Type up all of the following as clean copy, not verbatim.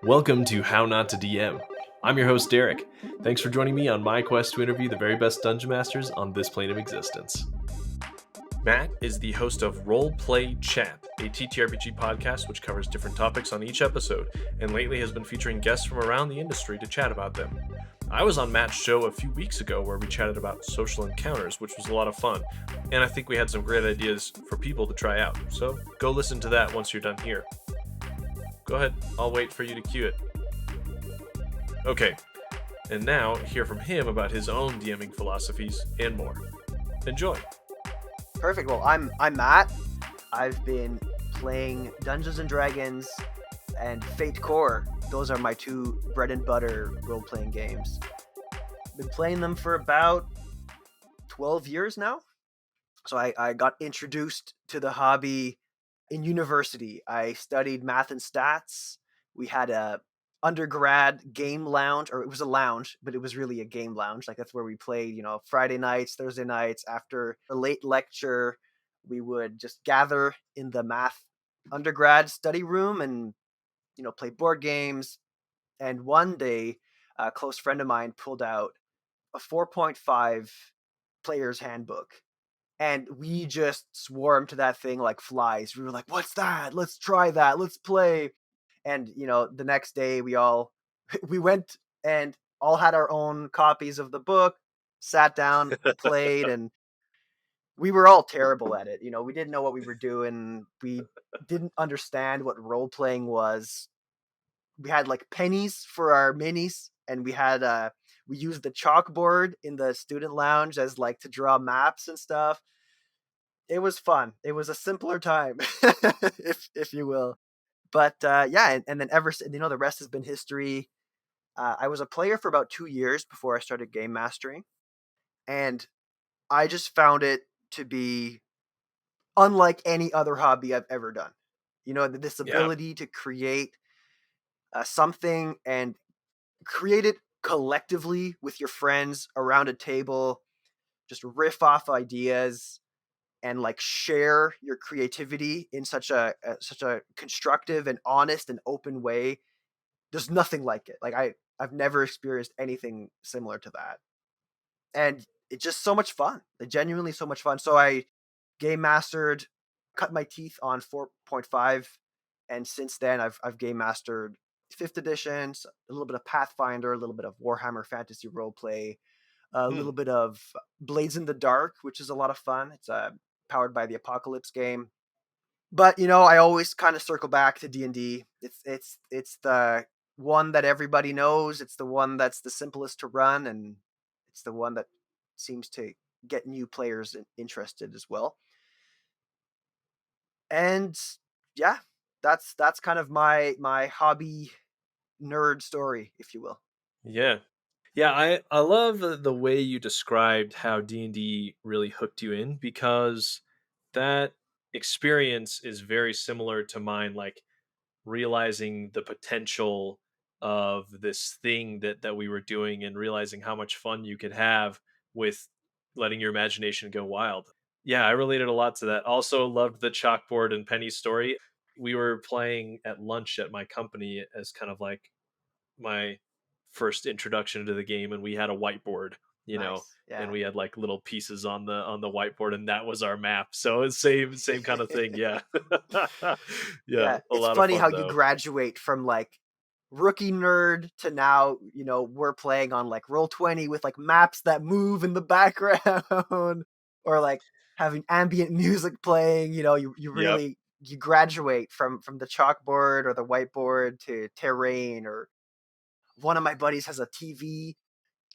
Welcome to How Not to DM. I'm your host, Derek. Thanks for joining me on my quest to interview the very best dungeon masters on this plane of existence. Matt is the host of Role Play Chat, a TTRPG podcast which covers different topics on each episode, and lately has been featuring guests from around the industry to chat about them. I was on Matt's show a few weeks ago where we chatted about social encounters, which was a lot of fun, and I think we had some great ideas for people to try out, so go listen to that once you're done here. Go ahead, I'll wait for you to cue it. Okay, and now hear from him about his own DMing philosophies and more. Enjoy! Perfect. Well, I'm Matt. I've been playing Dungeons and Dragons and Fate Core. Those are my two bread and butter role-playing games. Been playing them for about 12 years now. So I got introduced to the hobby in university. I studied math and stats. We had a undergrad game lounge, or it was a lounge, but it was really a game lounge. Like that's where we played, Friday nights, Thursday nights after a late lecture. We would just gather in the math undergrad study room and, play board games. And one day, a close friend of mine pulled out a 4.5 player's handbook. And we just swarmed to that thing like flies. We were like, what's that? Let's try that. Let's play. And, the next day we went and all had our own copies of the book, sat down, played, and we were all terrible at it. We didn't know what we were doing. We didn't understand what role playing was. We had like pennies for our minis, and we used the chalkboard in the student lounge as like to draw maps and stuff. It was fun. It was a simpler time, if you will. But yeah, and then ever since, the rest has been history. I was a player for about 2 years before I started game mastering, and I just found it to be unlike any other hobby I've ever done. This ability to create something and create it collectively with your friends around a table, just riff off ideas and like share your creativity in such a constructive and honest and open way. There's nothing like it. Like I've never experienced anything similar to that. And it's just so much fun. Like, genuinely so much fun. So I game mastered, cut my teeth on 4.5, and since then I've game mastered 5th edition, a little bit of Pathfinder, a little bit of Warhammer Fantasy Roleplay, a little bit of Blades in the Dark, which is a lot of fun. It's powered by the Apocalypse game. But I always kind of circle back to D&D. It's the one that everybody knows. It's the one that's the simplest to run, and it's the one that seems to get new players interested as well. And yeah, that's kind of my hobby nerd story, if you will. Yeah. I love the way you described how D&D really hooked you in, because that experience is very similar to mine, like realizing the potential of this thing that we were doing and realizing how much fun you could have with letting your imagination go wild. Yeah, I related a lot to that. Also loved the chalkboard and penny story. We were playing at lunch at my company as kind of like my first introduction to the game, and we had a whiteboard, Nice. Yeah. and we had like little pieces on the whiteboard, and that was our map. So it's same kind of thing. Yeah. Yeah, a It's lot of funny fun how you though. graduate from like rookie nerd to now, we're playing on like Roll20 with like maps that move in the background or like having ambient music playing. You Yep. really you graduate from the chalkboard or the whiteboard to terrain. Or one of my buddies has a TV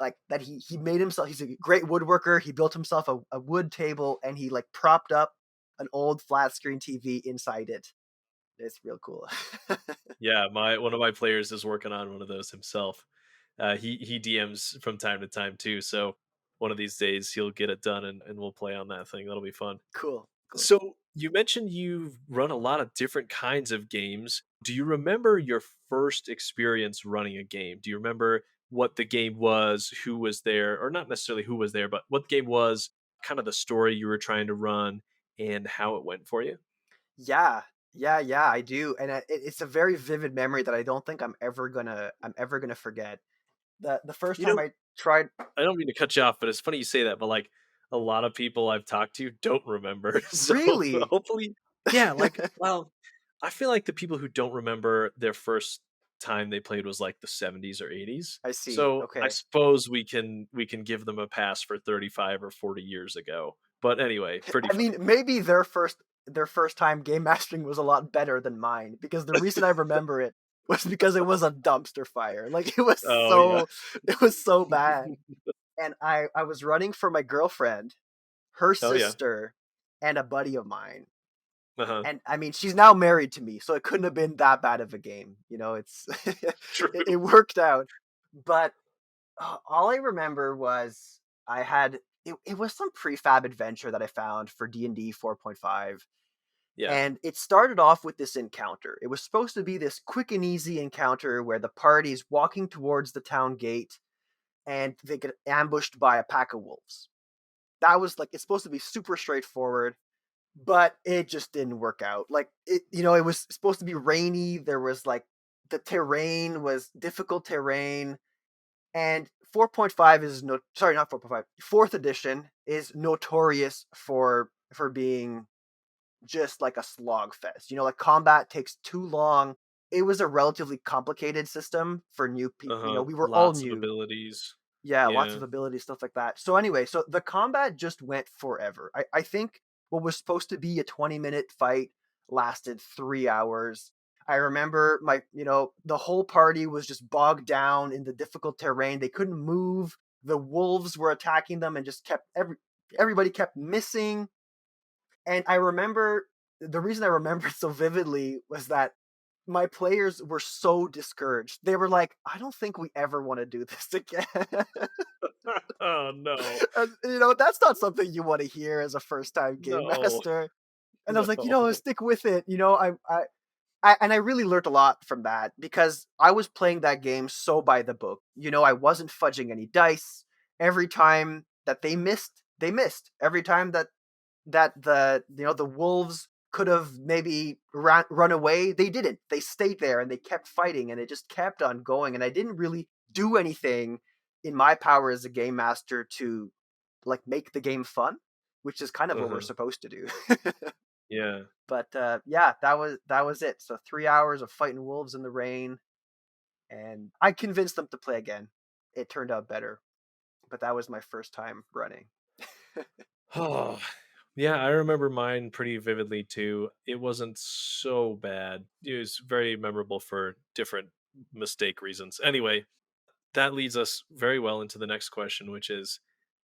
like that he made himself. He's a great woodworker. He built himself a wood table, and he like propped up an old flat screen TV inside it. It's real cool. Yeah, my one of my players is working on one of those himself. He DMs from time to time too, so one of these days he'll get it done, and we'll play on that thing. That'll be fun. Cool. So you mentioned you've run a lot of different kinds of games. Do you remember your first experience running a game? Do you remember what the game was, who was there, or not necessarily who was there, but what the game was, kind of the story you were trying to run, and how it went for you? Yeah. Yeah, I do, and it's a very vivid memory that I don't think I'm ever gonna forget. The first You time know, I tried, I don't mean to cut you off, but it's funny you say that. But like a lot of people I've talked to don't remember. So really, hopefully, yeah. Like, well, I feel like the people who don't remember their first time they played was like the 70s or 80s. I see. So I Okay, suppose we can give them a pass for 35 or 40 years ago. But anyway, pretty I mean funny. maybe their first time game mastering was a lot better than mine because the reason I remember it was because it was a dumpster fire. Like Oh yeah. it was so bad, and I was running for my girlfriend, her Oh yeah. sister, and a buddy of mine. Uh huh. And I mean, she's now married to me, so it couldn't have been that bad of a game. You know, it's True. it worked out. But all I remember was it was some prefab adventure that I found for D&D 4.5, Yeah. and it started off with this encounter. It was supposed to be this quick and easy encounter where the party's walking towards the town gate and they get ambushed by a pack of wolves. That was like it's supposed to be super straightforward, but it just didn't work out. Like it was supposed to be rainy. There was like the terrain was difficult terrain, and 4.5 is no sorry not 4.5. Fourth edition is notorious for being just like a slog fest. Like combat takes too long. It was a relatively complicated system for new Uh people. huh. We were all Lots of new. abilities. Yeah, lots Yeah. of abilities, stuff like that. So anyway, so the combat just went forever. I think what was supposed to be a 20-minute fight lasted 3 hours. I remember the whole party was just bogged down in the difficult terrain. They couldn't move. The wolves were attacking them and just kept everybody kept missing. And I remember the reason I remember it so vividly was that my players were so discouraged. They were like, I don't think we ever want to do this again. Oh no. And, that's not something you want to hear as a first time game No. master. And I was like, No. stick with it. And I really learned a lot from that because I was playing that game so by the book. I wasn't fudging any dice. Every time that they missed, they missed. Every time that the wolves could have maybe run away, they didn't. They stayed there and they kept fighting, and it just kept on going. And I didn't really do anything in my power as a game master to like make the game fun, which is kind of what we're Uh-huh. supposed to do. Yeah. But yeah, that was it. So 3 hours of fighting wolves in the rain, and I convinced them to play again. It turned out better, but that was my first time running. Oh, yeah, I remember mine pretty vividly too. It wasn't so bad. It was very memorable for different mistake reasons. Anyway, that leads us very well into the next question, which is,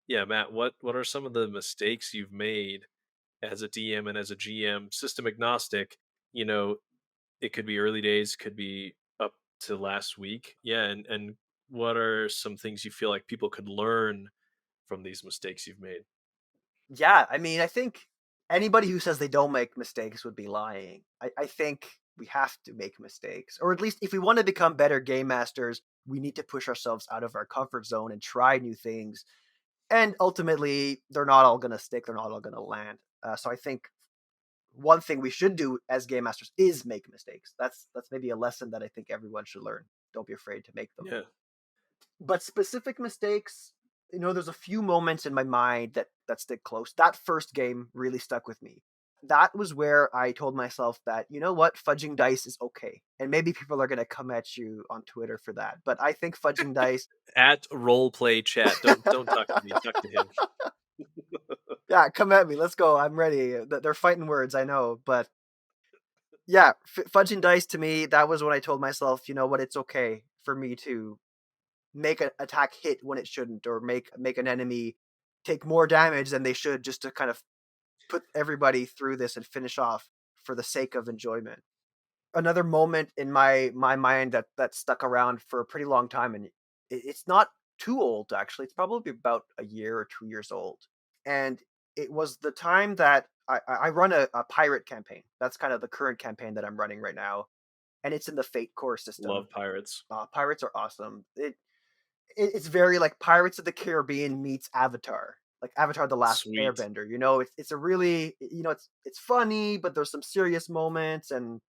yeah, Matt, what are some of the mistakes you've made as a DM and as a GM, system agnostic? You know, it could be early days, could be up to last week. Yeah, and what are some things you feel like people could learn from these mistakes you've made? Yeah, I mean, I think anybody who says they don't make mistakes would be lying. I think we have to make mistakes, or at least if we want to become better game masters, we need to push ourselves out of our comfort zone and try new things. And ultimately, they're not all going to stick, they're not all going to land. So I think one thing we should do as game masters is make mistakes. That's maybe a lesson that I think everyone should learn. Don't be afraid to make them. Yeah. But specific mistakes, there's a few moments in my mind that stick close. That first game really stuck with me. That was where I told myself that, what, fudging dice is okay. And maybe people are going to come at you on Twitter for that, but I think fudging dice. At role play chat. Don't talk to me. Talk to him. Yeah, come at me. Let's go. I'm ready. They're fighting words, I know, but yeah, fudging dice to me, that was when I told myself, you know what, it's okay for me to make an attack hit when it shouldn't, or make an enemy take more damage than they should, just to kind of put everybody through this and finish off for the sake of enjoyment. Another moment in my mind that stuck around for a pretty long time, and it's not too old actually. It's probably about a year or 2 years old, and it was the time that I run a pirate campaign. That's kind of the current campaign that I'm running right now, and it's in the Fate core system. Love pirates. Pirates are awesome. It's very like Pirates of the Caribbean meets Avatar. like Avatar: The Last Sweet. Airbender. It's a really, it's funny, but there's some serious moments, and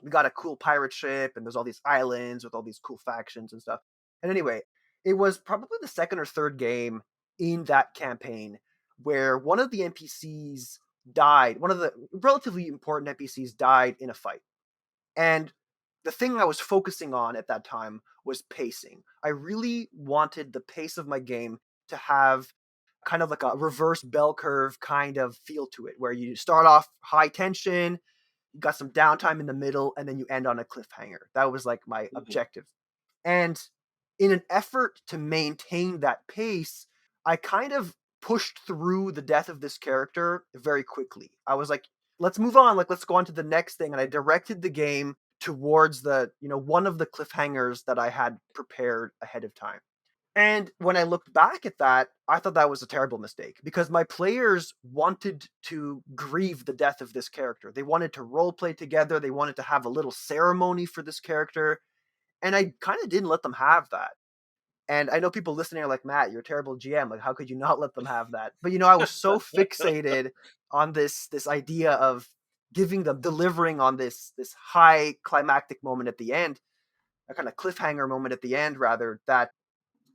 we got a cool pirate ship, and there's all these islands with all these cool factions and stuff. And anyway, it was probably the second or third game in that campaign where one of the NPCs died. One of the relatively important NPCs died in a fight. And the thing I was focusing on at that time was pacing. I really wanted the pace of my game to have kind of like a reverse bell curve kind of feel to it, where you start off high tension, you got some downtime in the middle, and then you end on a cliffhanger. That was like my Mhm. objective. And in an effort to maintain that pace, I kind of pushed through the death of this character very quickly. I was like, let's move on, like let's go on to the next thing. And I directed the game towards one of the cliffhangers that I had prepared ahead of time. And when I looked back at that, I thought that was a terrible mistake because my players wanted to grieve the death of this character. They wanted to role play together. They wanted to have a little ceremony for this character. And I kind of didn't let them have that. And I know people listening are like, Matt, you're a terrible GM. Like, how could you not let them have that? But I was so fixated on this idea of giving them, delivering on this high climactic moment at the end, a kind of cliffhanger moment at the end, rather, that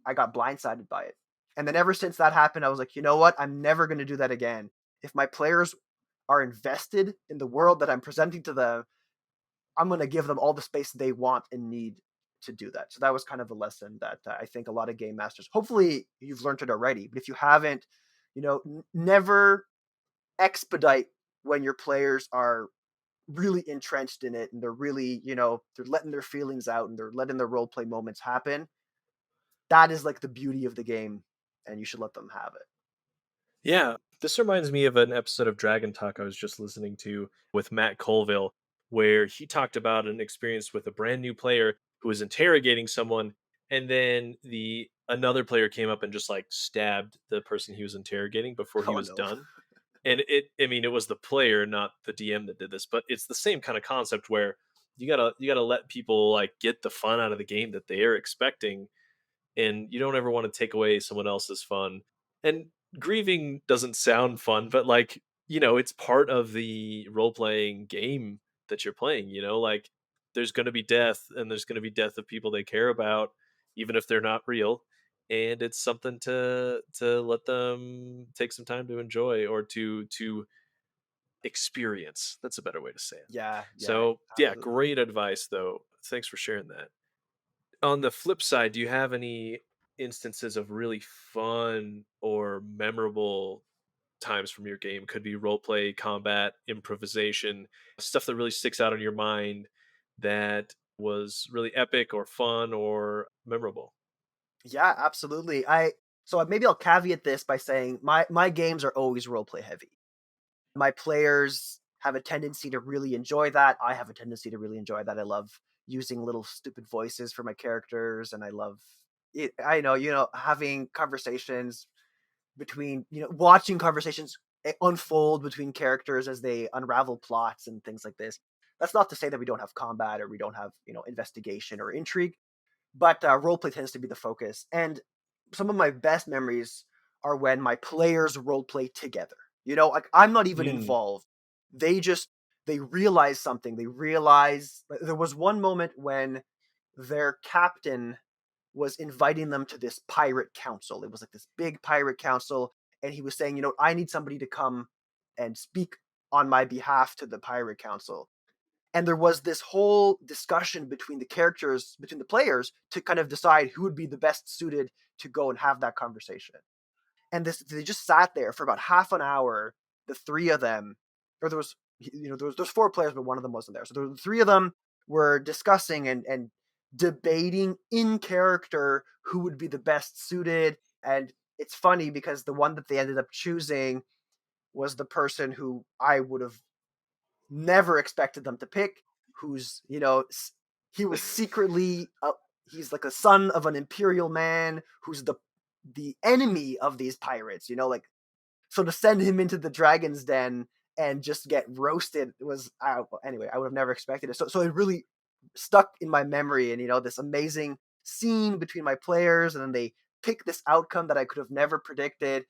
I got blindsided by it. And then ever since that happened, I was like, you know what? I'm never going to do that again. If my players are invested in the world that I'm presenting to them, I'm going to give them all the space they want and need to do that. So that was kind of a lesson that I think a lot of game masters, hopefully you've learned it already, but if you haven't, never expedite when your players are really entrenched in it and they're really, they're letting their feelings out and they're letting their role play moments happen. That is like the beauty of the game, and you should let them have it. Yeah, this reminds me of an episode of Dragon Talk I was just listening to with Matt Colville, where he talked about an experience with a brand new player who was interrogating someone, and then the another player came up and just like stabbed the person he was interrogating before he Oh was no. done. And I mean, it was the player, not the DM that did this, but it's the same kind of concept where you gotta let people like get the fun out of the game that they are expecting, and you don't ever want to take away someone else's fun. And grieving doesn't sound fun, but like, it's part of the role playing game that you're playing, like there's going to be death and there's going to be death of people they care about even if they're not real, and it's something to let them take some time to enjoy or to experience. That's a better way to say it. Yeah, yeah, So, yeah, absolutely. great advice though. Thanks for sharing that. On the flip side, do you have any instances of really fun or memorable times from your game? Could be role play, combat, improvisation, stuff that really sticks out in your mind that was really epic or fun or memorable. Yeah, absolutely. Maybe I'll caveat this by saying my games are always roleplay heavy. My players have a tendency to really enjoy that. I have a tendency to really enjoy that. I love using little stupid voices for my characters, and I love it. I know, having conversations between, watching conversations unfold between characters as they unravel plots and things like this. That's not to say that we don't have combat or we don't have, investigation or intrigue, but roleplay tends to be the focus. And some of my best memories are when my players roleplay together. Like I'm not even Mm. involved. They realize something. They realize there was one moment when their captain was inviting them to this pirate council. It was like this big pirate council, and he was saying, I need somebody to come and speak on my behalf to the pirate council. And there was this whole discussion between the characters, between the players, to kind of decide who would be the best suited to go and have that conversation. And they just sat there for about half an hour, the three of them, or there was four players, but one of them wasn't there. So the three of them were discussing and debating in character who would be the best suited. And it's funny because the one that they ended up choosing was the person who I would have never expected them to pick, who's, he was secretly he's like a son of an imperial man who's the enemy of these pirates, like, so to send him into the dragon's den and just get roasted was, anyway, I would have never expected it. So it really stuck in my memory, and this amazing scene between my players, and then they pick this outcome that I could have never predicted.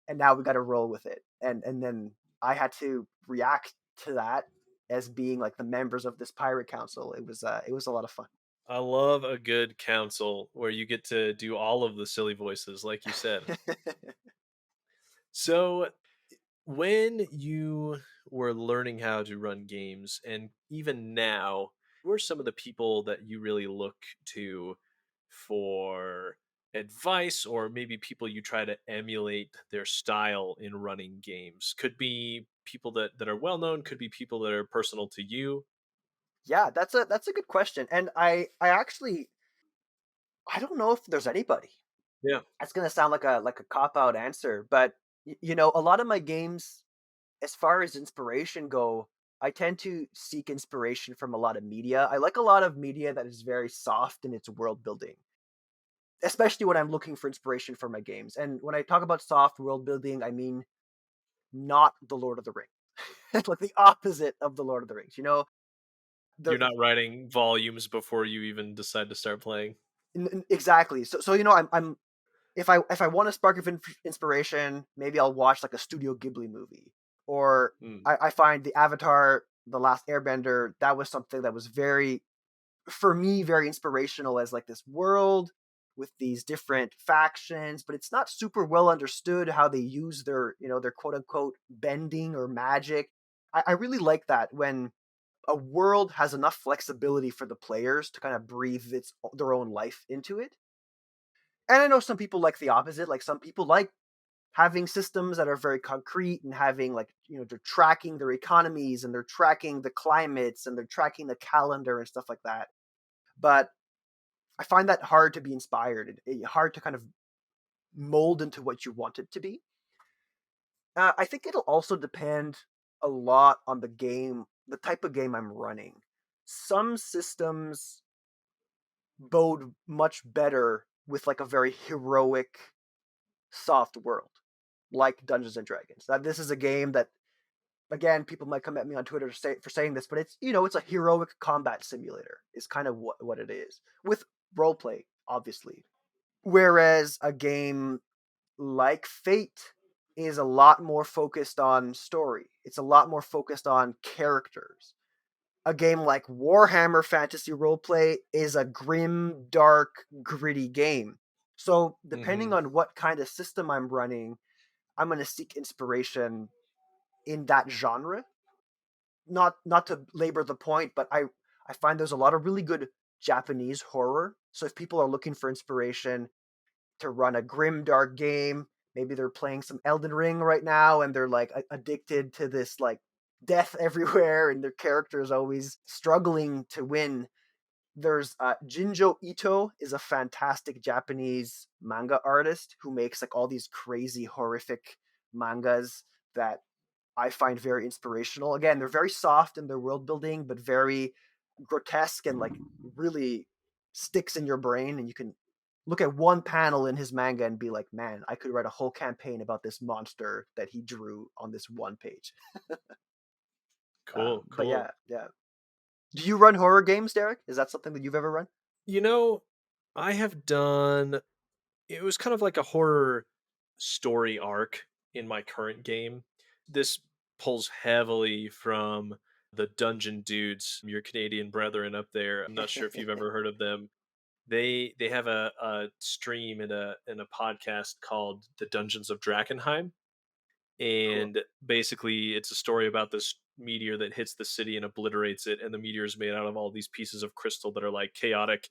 and now we got to roll with it. And then I had to react to that as being like the members of this pirate council. It was a lot of fun. I love a good council where you get to do all of the silly voices, like you said. So, when you were learning how to run games, and even now, who are some of the people that you really look to for advice, or maybe people you try to emulate their style in running games? Could be people that are well known, could be people that are personal to you. Yeah, that's a good question, and I actually I don't know if there's anybody. Yeah. That's gonna sound like a cop out answer, but you know, a lot of my games, as far as inspiration go, I tend to seek inspiration from a lot of media. I like a lot of media that is very soft in its world building, especially when I'm looking for inspiration for my games. And when I talk about soft world building, I mean not the Lord of the Rings. It's like the opposite of the Lord of the Rings. You know, You're the not writing volumes before you even decide to start playing. exactly. So you know, I'm if I want a spark of inspiration, maybe I'll watch like a Studio Ghibli movie, or Mm, I find the Avatar, the Last Airbender. That was something that was very, for me, very inspirational as like this world with these different factions, but it's not super well understood how they use their, you know, their quote unquote bending or magic. I really like that when a world has enough flexibility for the players to kind of breathe their own life into it. And I know some people like the opposite. Like some people like having systems that are very concrete and having, like, you know, they're tracking their economies and they're tracking the climates and they're tracking the calendar and stuff like that. But I find that hard to be inspired, hard to kind of mold into what you want it to be. I think it'll also depend a lot on the game, the type of game I'm running. Some systems bode much better with like a very heroic, soft world, like Dungeons and Dragons. That this is a game that, again, people might come at me on Twitter for saying this, but it's, you know, it's a heroic combat simulator. Is kind of what it is with roleplay, obviously. Whereas a game like Fate is a lot more focused on story. It's a lot more focused on characters. A game like Warhammer Fantasy Roleplay is a grim, dark, gritty game. So, depending hmm on what kind of system I'm running, I'm going to seek inspiration in that genre. Not to labor the point, but I find there's a lot of really good Japanese horror. So if people are looking for inspiration to run a grim dark game, maybe they're playing some Elden Ring right now and they're like addicted to this like death everywhere and their character is always struggling to win. There's Jinjo Ito is a fantastic Japanese manga artist who makes like all these crazy horrific mangas that I find very inspirational. Again, they're very soft in their world building, but very grotesque and like really sticks in your brain. And you can look at one panel in his manga and be like, man, I could write a whole campaign about this monster that he drew on this one page. Cool, But cool. yeah, yeah. Do you run horror games, Derek? Is that something that you've ever run? You know, I have done, it was kind of like a horror story arc in my current game. This pulls heavily from the Dungeon Dudes, your Canadian brethren up there. I'm not sure if you've ever heard of them. They have a stream in a podcast called The Dungeons of Drakkenheim, Cool. and basically it's a story about this meteor that hits the city and obliterates it, and the meteor is made out of all these pieces of crystal that are like chaotic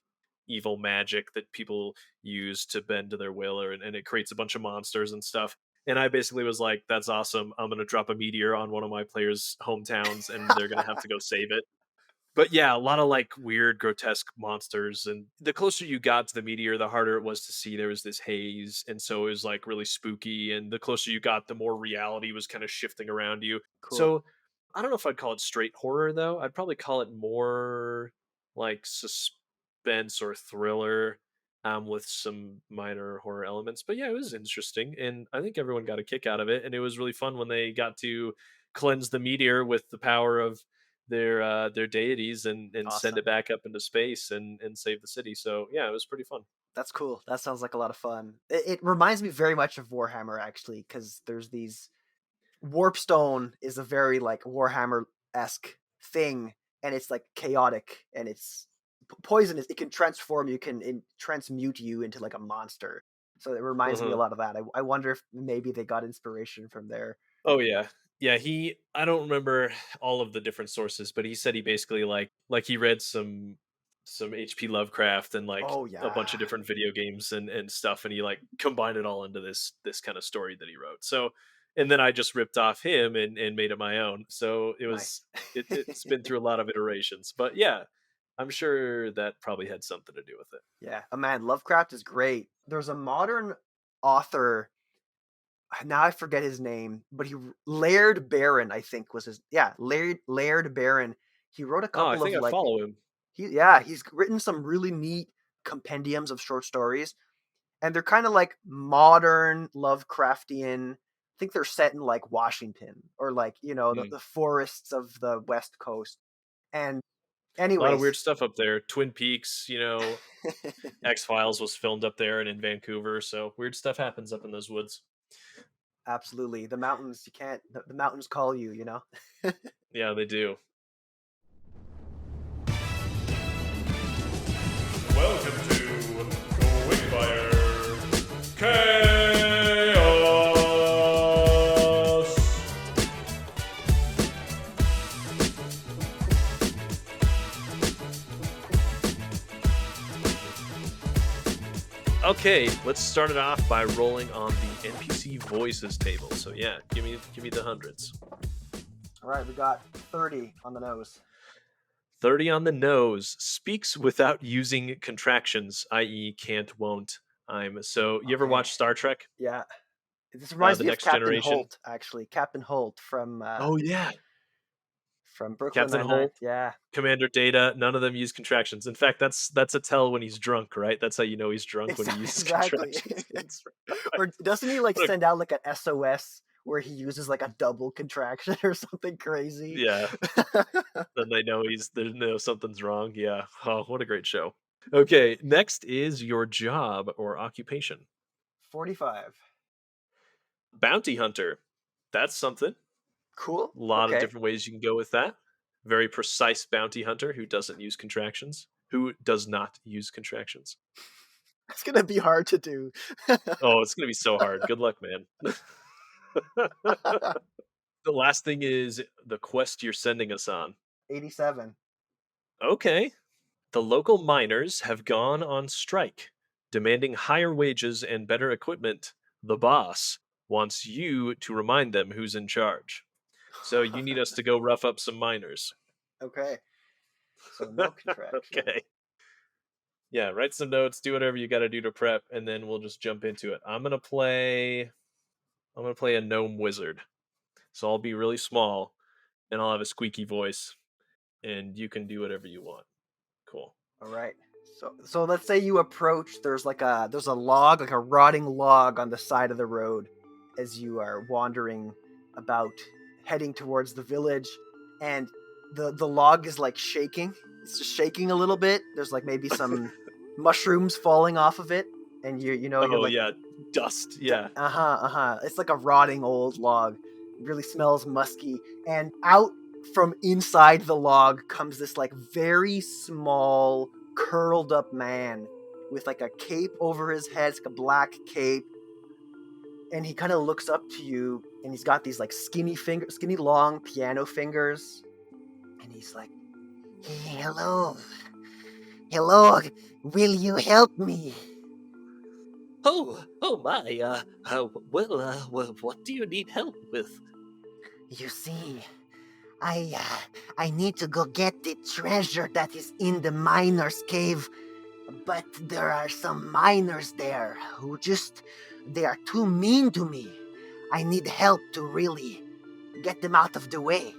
evil magic that people use to bend to their will, and it creates a bunch of monsters and stuff. And I basically was like, that's awesome, I'm going to drop a meteor on one of my players' hometowns and they're going to have to go save it. But yeah, a lot of like weird, grotesque monsters. And the closer you got to the meteor, the harder it was to see. There was this haze. And so it was like really spooky. And the closer you got, the more reality was kind of shifting around you. Cool. So I don't know if I'd call it straight horror, though. I'd probably call it more like suspense or thriller, with some minor horror elements. But yeah, it was interesting. And I think everyone got a kick out of it. And it was really fun when they got to cleanse the meteor with the power of their deities and send Awesome. it back up into space and save the city. So yeah, it was pretty fun. That's cool. That sounds like a lot of fun. It reminds me very much of Warhammer, actually, because there's these Warpstone is a very like Warhammer-esque thing, and it's like chaotic, and it's poisonous. It can transform you, transmute you into like a monster. So it reminds me a Uh-huh. lot of that. I wonder if maybe they got inspiration from there. Oh yeah. Yeah, I don't remember all of the different sources, but he said he basically he read some HP Lovecraft and like Oh a bunch yeah, of different video games and stuff, and he like combined it all into this kind of story that he wrote. So and then I just ripped off him and made it my own. So nice. it's been through a lot of iterations. But yeah, I'm sure that probably had something to do with it. Yeah, man, Lovecraft is great. There's a modern author, now I forget his name, but Laird Barron, I think was his. Yeah, Laird Barron. He wrote a Oh, I couple of think I like follow him. he's written some really neat compendiums of short stories, and they're kind of like modern Lovecraftian. I think they're set in like Washington or like Hmm. the forests of the West Coast. And A lot of weird anyways, stuff up there. Twin Peaks, X Files was filmed up there and in Vancouver, so weird stuff happens up in those woods. absolutely, the mountains, you can't, the mountains call you, you know. Yeah, they do. Welcome to Quickfire Chaos. Okay, let's start it off by rolling on the NPC voices table. So yeah, give me the hundreds. All right, we got 30 on the nose. 30 on the nose. Speaks without using contractions, i.e., can't, won't, I'm. So you ever Okay, watch Star Trek? yeah. This reminds The me of Next Captain Generation. Holt, actually. Captain Holt Oh yeah, from Brooklyn Captain Nine-Nine. Holt, Yeah. Commander Data. None of them use contractions. In fact, that's a tell when he's drunk, right? That's how you know he's drunk when he uses Exactly. contractions. That's Or doesn't he like what a, send out like an SOS where he uses like a double contraction or something crazy? yeah. Then they know something's wrong. Yeah. Oh, what a great show. Okay, next is your job or occupation. 45. Bounty hunter. That's something. Cool. A lot of Okay. different ways you can go with that. Very precise bounty hunter who doesn't use contractions. Who does not use contractions. It's gonna be hard to do. Oh, it's gonna be so hard. Good luck, man. The last thing is the quest you're sending us on. 87. Okay. The local miners have gone on strike, demanding higher wages and better equipment. The boss wants you to remind them who's in charge. So you need us to go rough up some miners. Okay. So no contraction. Okay. Yeah, write some notes, do whatever you got to do to prep, and then we'll just jump into it. I'm gonna play a gnome wizard. So I'll be really small and I'll have a squeaky voice and you can do whatever you want. Cool. All right. So let's say you approach. There's a log, like a rotting log, on the side of the road, as you are wandering about, heading towards the village, and the log is like shaking. It's just shaking a little bit. There's like maybe some mushrooms falling off of it, and you're Oh like, yeah, dust. Yeah. It's like a rotting old log. It really smells musky, and out from inside the log comes this like very small curled up man with like a cape over his head. It's like a black cape, and he kind of looks up to you, and he's got these like skinny long piano fingers, and he's like, hello, hello, will you help me? Oh my. What do you need help with? You see, I need to go get the treasure that is in the miner's cave, but there are some miners there who they are too mean to me. I need help to really get them out of the way.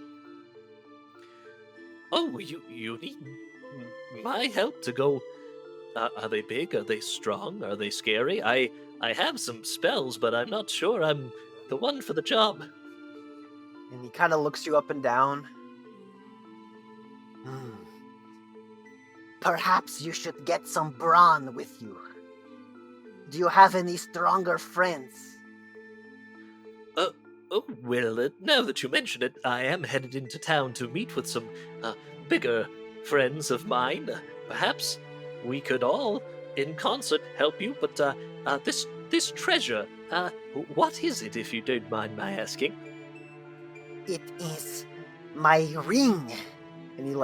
Oh, you need my help to go. Are they big? Are they strong? Are they scary? I have some spells, but I'm not sure I'm the one for the job. And he kind of looks you up and down. Perhaps you should get some brawn with you. Do you have any stronger friends? Oh, well, now that you mention it, I am headed into town to meet with some bigger friends of mine. Perhaps we could all, in concert, help you, but this treasure, what is it, if you don't mind my asking? It is my ring. And he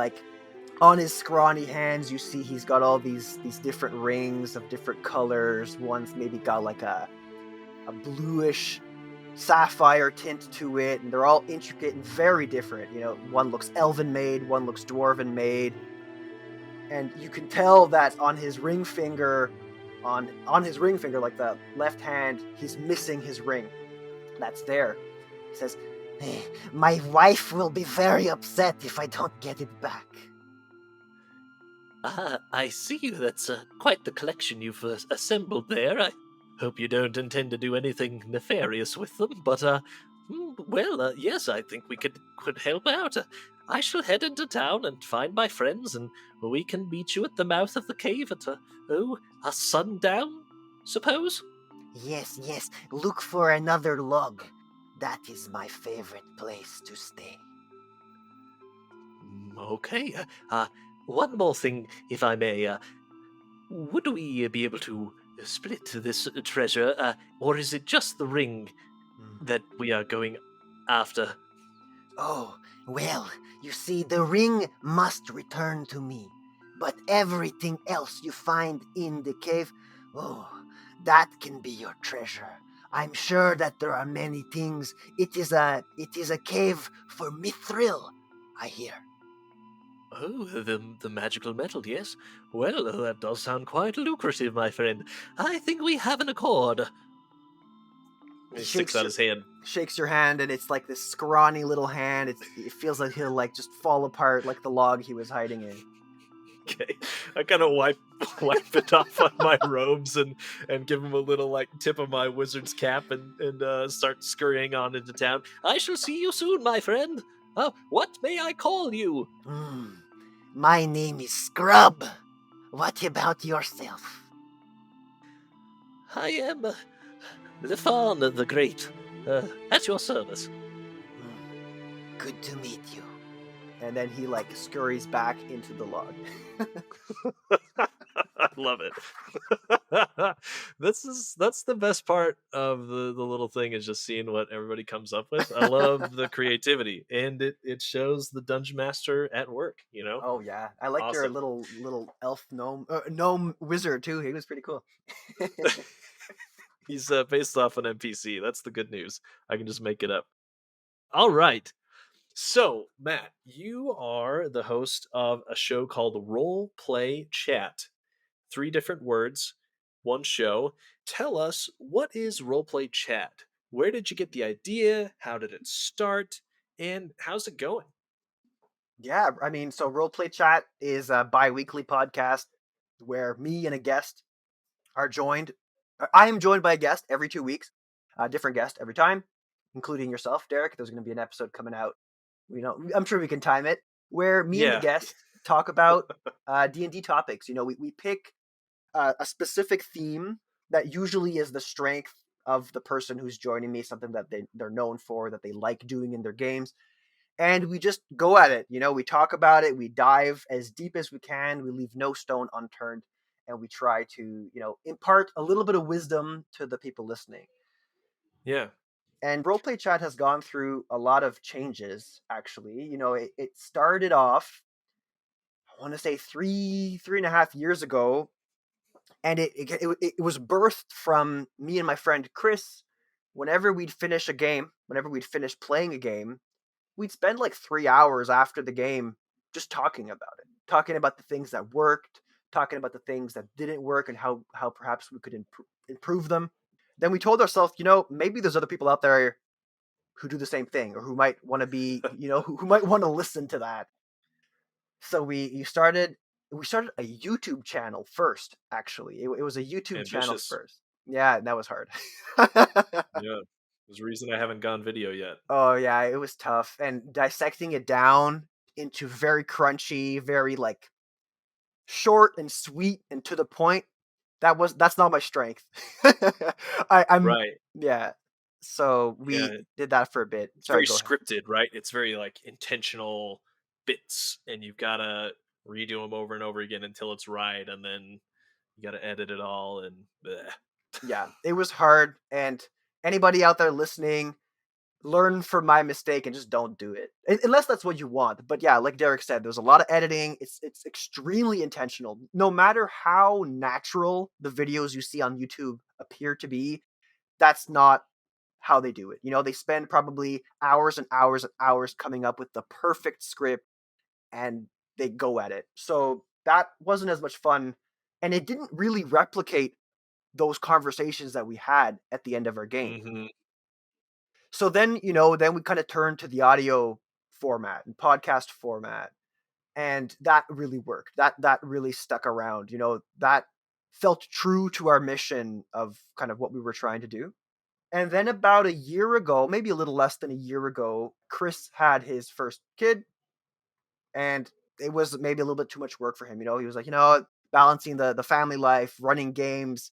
on his scrawny hands, you see he's got all these different rings of different colors. One's maybe got like a bluish sapphire tint to it, and they're all intricate and very different. One looks elven made, one looks dwarven made, and you can tell that on his ring finger, like the left hand, he's missing his ring. That's there. He says, "My wife will be very upset if I don't get it back." I see. That's quite the collection you've assembled there. I hope you don't intend to do anything nefarious with them, but, yes, I think we could help out. I shall head into town and find my friends, and we can meet you at the mouth of the cave at, a sundown, suppose? Yes, look for another log. That is my favorite place to stay. Okay, one more thing, if I may. Would we be able to split this treasure, or is it just the ring that we are going after? Oh, well, you see, the ring must return to me. But everything else you find in the cave, that can be your treasure. I'm sure that there are many things. It is a cave for mithril, I hear. Oh, the magical metal, yes. Well, that does sound quite lucrative, my friend. I think we have an accord. He sticks out his hand. Shakes your hand, and it's like this scrawny little hand. It feels like he'll just fall apart like the log he was hiding in. Okay, I kind of wipe it off on my robes and give him a little tip of my wizard's cap and start scurrying on into town. I shall see you soon, my friend. What may I call you? My name is Scrub. What about yourself? I am Lefan the Great. At your service. Good to meet you. And then he scurries back into the log. I love it. That's the best part of the little thing, is just seeing what everybody comes up with. I love the creativity, and it shows the dungeon master at work. Oh yeah, I like your little elf gnome wizard too. He was pretty cool. He's based off an NPC. That's the good news. I can just make it up. All right. So, Matt, you are the host of a show called Role Play Chat. 3 different words, 1 show. Tell us, what is Role Play Chat? Where did you get the idea? How did it start? And how's it going? Yeah, I mean, so Role Play Chat is a bi-weekly podcast where me and a guest are joined. I am joined by a guest every 2 weeks, a different guest every time, including yourself, Derek. There's going to be an episode coming out. I'm sure we can time it, where me and the guest talk about D&D topics. We pick a specific theme that usually is the strength of the person who's joining me, something that they're known for, that they like doing in their games. And we just go at it. We talk about it. We dive as deep as we can. We leave no stone unturned. And we try to, impart a little bit of wisdom to the people listening. Yeah. And Roleplay Chat has gone through a lot of changes, actually. It started off, I want to say 3.5 years ago. And it was birthed from me and my friend Chris. Whenever we'd finish playing a game, we'd spend 3 hours after the game just talking about it. Talking about the things that worked, talking about the things that didn't work, and how perhaps we could improve them. Then we told ourselves, maybe there's other people out there who do the same thing, or who might want to be, who might want to listen to that. So we started a YouTube channel first, actually. It was a YouTube channel first. Yeah, that was hard. Yeah. There's a reason I haven't gone video yet. Oh yeah, it was tough. And dissecting it down into very crunchy, very short and sweet and to the point, that's not my strength. I'm Right. yeah. So Yeah. we did that for a bit. It's Sorry, very go ahead. scripted, right? It's very like intentional bits, and you've got to redo them over and over again until it's right, and then you got to edit it all and bleh. Yeah, it was hard, and anybody out there listening, learn from my mistake and just don't do it unless that's what you want. But yeah, like Derek said, there's a lot of editing. It's extremely intentional. No matter how natural the videos you see on YouTube appear to be, that's not how they do it. You know, they spend probably hours and hours and hours coming up with the perfect script, and they go at it. So that wasn't as much fun, and it didn't really replicate those conversations that we had at the end of our game. Mhm. So then, you know, then we kind of turned to the audio format and podcast format, and that really worked. That really stuck around. You know, that felt true to our mission of kind of what we were trying to do. And then about a year ago, maybe a little less than a year ago, Chris had his first kid, and it was maybe a little bit too much work for him. You know, he was like, you know, balancing the family life, running games,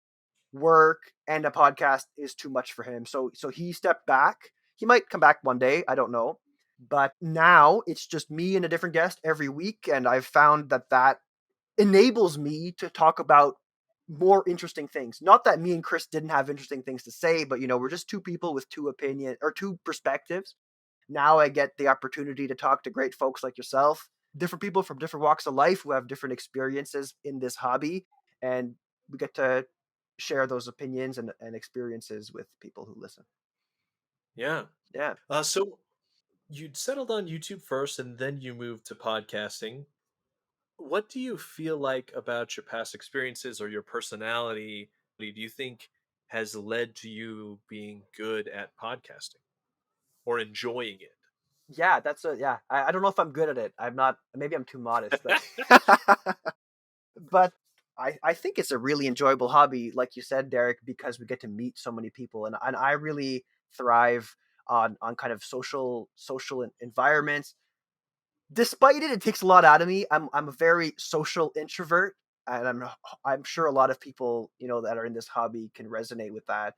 work, and a podcast is too much for him. So he stepped back. He might come back one day, I don't know. But now it's just me and a different guest every week, and I've found that enables me to talk about more interesting things. Not that me and Chris didn't have interesting things to say, but you know, we're just two people with two opinions or two perspectives. Now I get the opportunity to talk to great folks like yourself, different people from different walks of life who have different experiences in this hobby, and we get to share those opinions and experiences with people who listen. Yeah. Yeah. So you'd settled on YouTube first, and then you moved to podcasting. What do you feel like about your past experiences or your personality? Do you think has led to you being good at podcasting or enjoying it? Yeah, that's a yeah. I don't know if I'm good at it. I'm not, maybe I'm too modest, but but I think it's a really enjoyable hobby, like you said, Derek, because we get to meet so many people, and I really thrive on kind of social environments. Despite it, it takes a lot out of me. I'm a very social introvert, and I'm sure a lot of people, you know, that are in this hobby can resonate with that.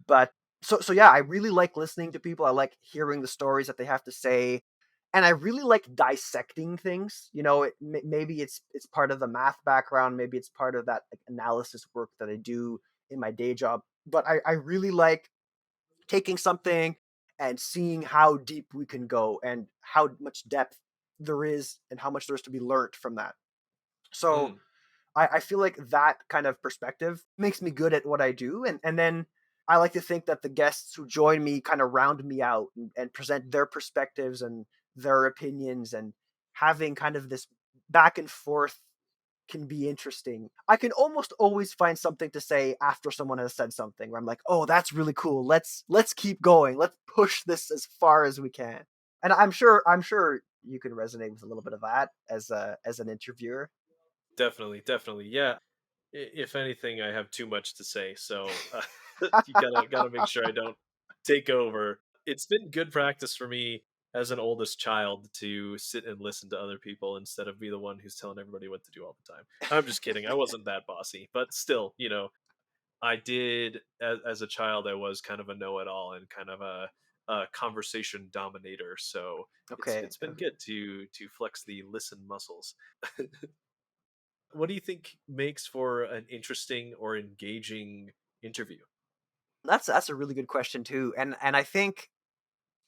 But so yeah, I really like listening to people. I like hearing the stories that they have to say, and I really like dissecting things. You know, maybe it's part of the math background, maybe it's part of that like, analysis work that I do in my day job. But I really like taking something and seeing how deep we can go and how much depth there is and how much there is to be learnt from that. So Mm, I feel like that kind of perspective makes me good at what I do. And then I like to think that the guests who join me kind of round me out and present their perspectives and their opinions, and having kind of this back and forth can be interesting. I can almost always find something to say after someone has said something where I'm like, "Oh, that's really cool. Let's keep going. Let's push this as far as we can." And I'm sure you can resonate with a little bit of that as an interviewer. definitely, definitely. Yeah. If anything, I have too much to say, so you gotta make sure I don't take over. It's been good practice for me as an oldest child to sit and listen to other people instead of be the one who's telling everybody what to do all the time. I'm just kidding. I wasn't that bossy, but still, I did as a child. I was kind of a know-it-all and kind of a conversation dominator. So Okay. it's been good to flex the listen muscles. What do you think makes for an interesting or engaging interview? That's a really good question too. And I think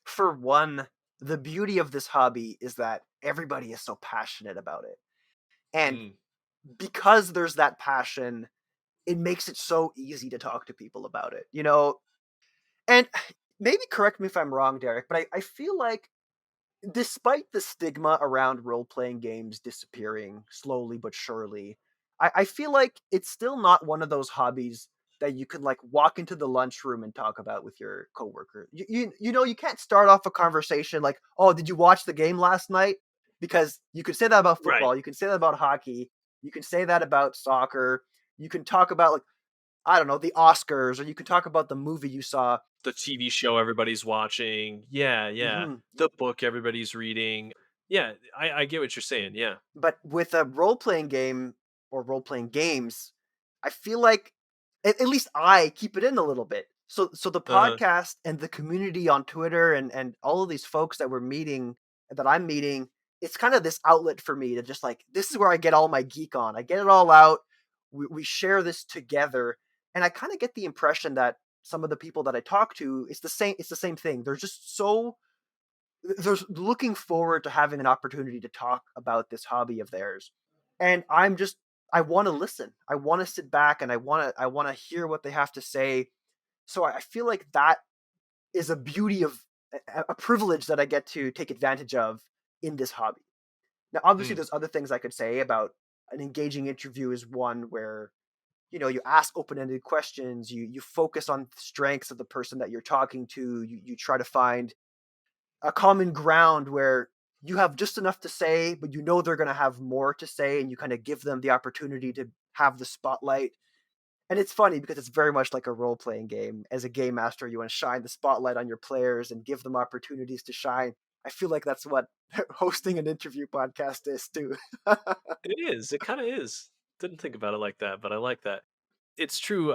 for one, the beauty of this hobby is that everybody is so passionate about it. And Mm, because there's that passion, it makes it so easy to talk to people about it. You know, and maybe correct me if I'm wrong, Derek, but I feel like despite the stigma around role playing games disappearing slowly but surely, I feel like it's still not one of those hobbies that you could like walk into the lunchroom and talk about with your coworker. You know, you can't start off a conversation like, "Oh, did you watch the game last night?" Because you could say that about right. football, you can say that about hockey, you can say that about soccer, you can talk about like, I don't know, the Oscars, or you can talk about the movie you saw. The TV show everybody's watching. Yeah, yeah. Mhm. The book everybody's reading. Yeah, I get what you're saying. Yeah. But with a role playing game or role playing games, I feel like at least I keep it in a little bit. So the Uh-huh. podcast and the community on Twitter and all of these folks that I'm meeting, it's kind of this outlet for me to just like, this is where I get all my geek on. I get it all out. We share this together. And I kind of get the impression that some of the people that I talk to, it's the same thing. They're looking forward to having an opportunity to talk about this hobby of theirs. And I want to listen. I want to sit back and I want to hear what they have to say. So I feel like that is a beauty of a privilege that I get to take advantage of in this hobby. Now, obviously, Hmm. there's other things I could say about an engaging interview is one where you ask open-ended questions, you focus on strengths of the person that you're talking to, you try to find a common ground where you have just enough to say, but they're going to have more to say, and you kind of give them the opportunity to have the spotlight. And it's funny because it's very much like a role-playing game. As a game master, you want to shine the spotlight on your players and give them opportunities to shine. I feel like that's what hosting an interview podcast is too. It is. It kind of is. Didn't think about it like that, but I like that. It's true.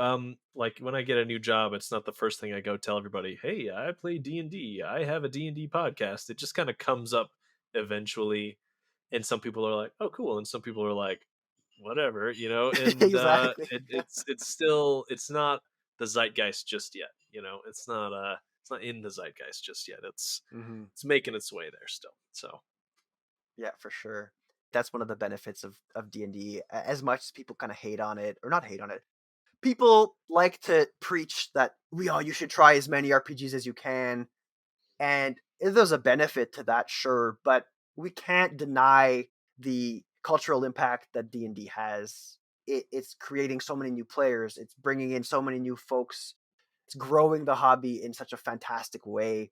Like when I get a new job, it's not the first thing I go tell everybody. Hey, I play D&D. I have a D&D podcast. It just kind of comes up eventually, and some people are like, "Oh, cool," and some people are like, "Whatever," And Exactly. it's not the zeitgeist just yet. It's not in the zeitgeist just yet. Hmm. It's making its way there still. So Yeah, for sure. That's one of the benefits of D&D. As much as people kind of hate on it, or not hate on it, people like to preach that you should try as many RPGs as you can, and there's a benefit to that, sure, but we can't deny the cultural impact that D&D has. It's creating so many new players. It's bringing in so many new folks. It's growing the hobby in such a fantastic way.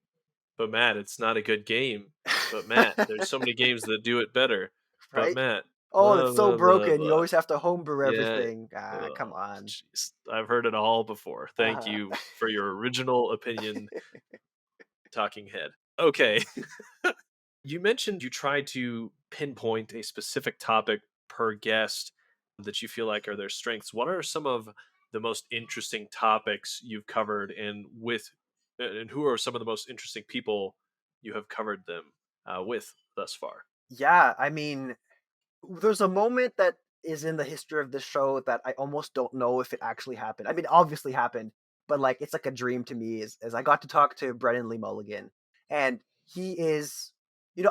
But Matt, it's not a good game. But Matt, there's so many games that do it better. But Right? Matt, Oh, blah it's so blah blah broken. You blah. always have to homebrew Yeah. everything. Ah, come on. Jeez. I've heard it all before. Thank Uh, you for your original opinion, talking head. Okay. You mentioned you try to pinpoint a specific topic per guest that you feel like are their strengths. What are some of the most interesting topics you've covered, and who are some of the most interesting people you have covered them with thus far? yeah, I mean, there's a moment that is in the history of this show that I almost don't know if it actually happened. I mean, obviously happened, but like it's like a dream to me. As I got to talk to Brennan Lee Mulligan, and he is,